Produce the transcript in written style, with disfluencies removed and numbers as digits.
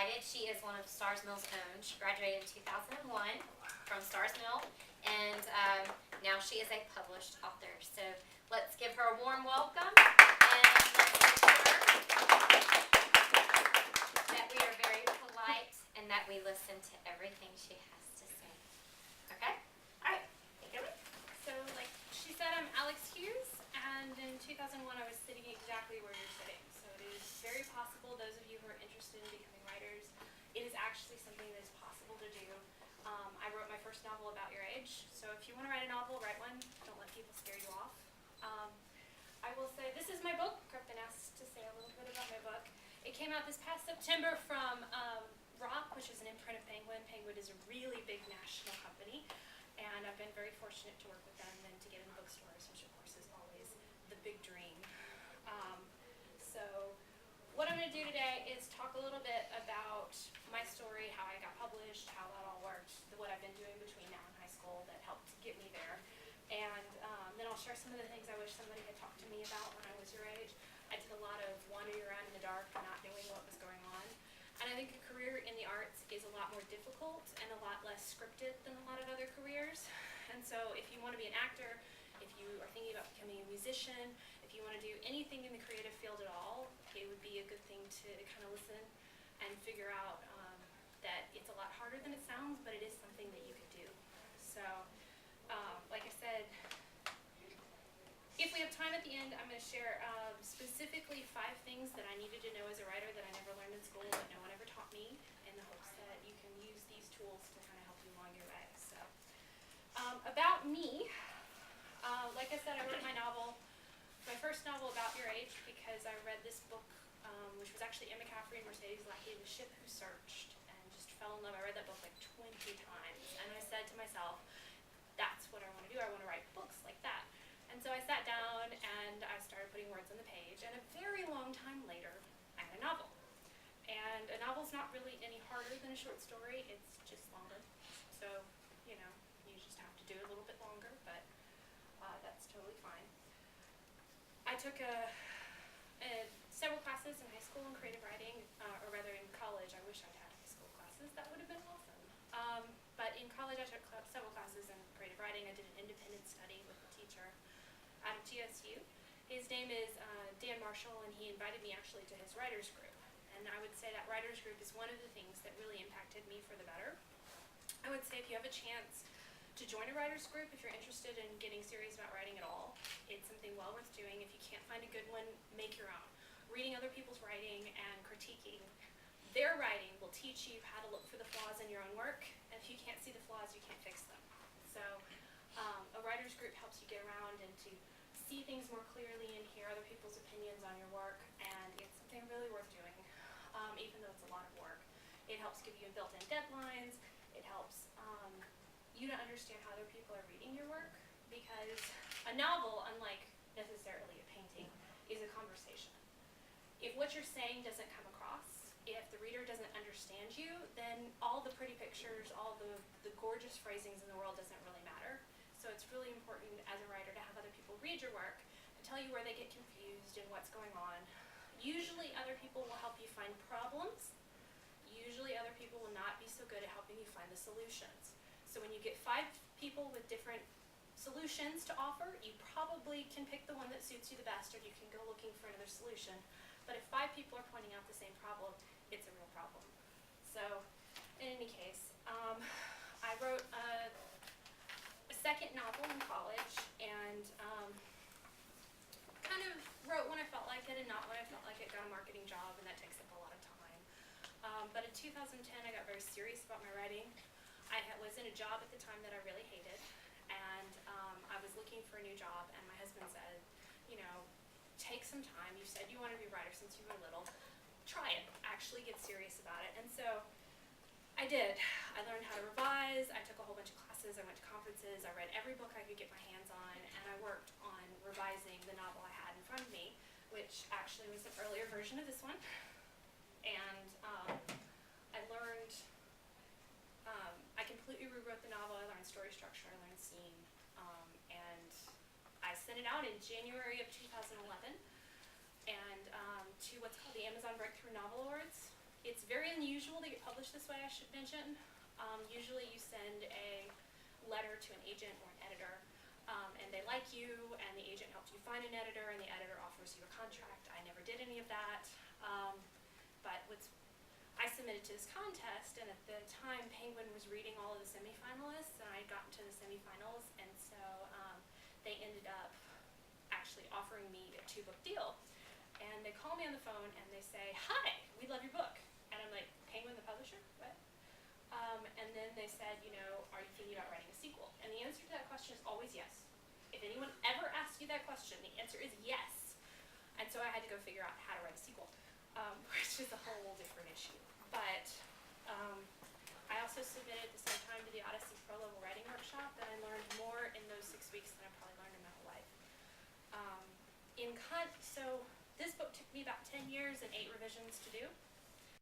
excited. She is one of Starr's Mill's own. She graduated in 2001 from Starr's Mill, and now she is a published author. So let's give her a warm welcome, and let's make sure that we are very polite and that we listen to everything she has to say. Okay? All right. Take it away. So, like she said, I'm Alex Hughes, and in 2001 I was sitting exactly where you're sitting. So it is very possible, those of you who are interested in becoming writers, it is actually something that is possible to do. I wrote my first novel about your age, so if you want to write a novel, write one. Don't let people scare you off. I will say, this is my book. I've been asked to say a little bit about my book. It came out this past September from Rock, which is an imprint of Penguin. Penguin is a really big national company, and I've been very fortunate to work with them and to get in bookstores, which of course is always the big dream. So what I'm going to do today is talk a little bit about my story, how I got published, how that all worked, what I've been doing between now and high school that helped get me there. And then I'll share some of the things I wish somebody had talked to me about when I was your age. I did a lot of wandering around in the dark, not knowing what was going on. And I think a career in the arts is a lot more difficult and a lot less scripted than a lot of other careers. And so if you want to be an actor, if you are thinking about becoming a musician, if you want to do anything in the creative field at all, it would be a good thing to kind of listen and figure out that it's a lot harder than it sounds, but it is something that you could do. So, like I said, if we have time at the end, I'm going to share specifically 5 things that I needed to know as a writer that I never learned in school, that no one ever taught me, in the hopes that you can use these tools to kind of help you along your way. So, about me, like I said, I wrote my novel, my first novel about your age, because I read this book, which was actually Emma Caffrey and Mercedes Lackey, The Ship Who Searched, and just fell in love. I read that book like 20 times, and I said to myself, that's what I want to do. I want to write books like that. And so I sat down and I started putting words on the page, and a very long time later, I had a novel. And a novel's not really any harder than a short story, it's just longer. So, you know, you just have to do it a little bit longer, but that's totally fine. I took several classes in high school in creative writing, or rather in college. I wish I'd had high school classes, that would have been awesome. But in college I took several classes in creative writing. I did an independent study with a teacher out of GSU. His name is Dan Marshall, and he invited me actually to his writers group. And I would say that writers group is one of the things that really impacted me for the better. I would say if you have a chance to join a writers group, if you're interested in getting serious about writing at all, it's something well worth doing. If you can't find a good one, make your own. Reading other people's writing and critiquing their writing will teach you how to look for the flaws in your own work, and if you can't see the flaws, you can't fix them. So a writers group helps you get around and to see things more clearly and hear other people's opinions on your work, and it's something really worth doing, even though it's a lot of work. It helps give you built-in deadlines. It helps you to understand how other people are reading your work, because a novel, unlike necessarily a painting, is a conversation. If what you're saying doesn't come across, if the reader doesn't understand you, then all the pretty pictures, all the gorgeous phrasings in the world doesn't really matter. So it's really important as a writer to have other people read your work and tell you where they get confused and what's going on. Usually other people will help you find problems. Usually other people will not be so good at helping you find the solutions. So when you get 5 people with different solutions to offer, you probably can pick the one that suits you the best, or you can go looking for another solution. But if 5 people are pointing out the same problem, it's a real problem. So, in any case, I wrote a second novel in college, and kind of wrote when I felt like it and not when I felt like it. Got a marketing job, and that takes up a lot of time. But in 2010, I got very serious about my writing. I was in a job at the time that I really hated, and I was looking for a new job, and my husband said, you know, take some time. You said you wanted to be a writer since you were little. Try it. Actually get serious about it. And so I did. I learned how to revise. I took a whole bunch of classes. I went to conferences. I read every book I could get my hands on, and I worked on revising the novel I had in front of me, which actually was an earlier version of this one. And I learned, I completely rewrote the novel. I learned story structure. I learned scene. And I sent it out in January of 2011, and to what's called the Amazon Breakthrough Novel Awards. It's very unusual to get published this way, I should mention. Usually you send a letter to an agent or an editor, and they like you, and the agent helps you find an editor, and the editor offers you a contract. I never did any of that, but I submitted to this contest, and at the time Penguin was reading all of the semifinalists, and I had gotten to the semifinals, and so they ended up actually offering me a 2-book deal. And they call me on the phone and they say, "Hi, we love your book." And I'm like, "Penguin the publisher? What?" And then they said, "Are you thinking about writing a sequel?" And the answer to that question is always yes. If anyone ever asks you that question, the answer is yes. And so I had to go figure out how to write a sequel, which is a whole different issue. But I also submitted at the same time to the Odyssey Pro Level Writing Workshop, and I learned more in those 6 weeks than I probably learned in my whole life. So this book took me about 10 years and 8 revisions to do.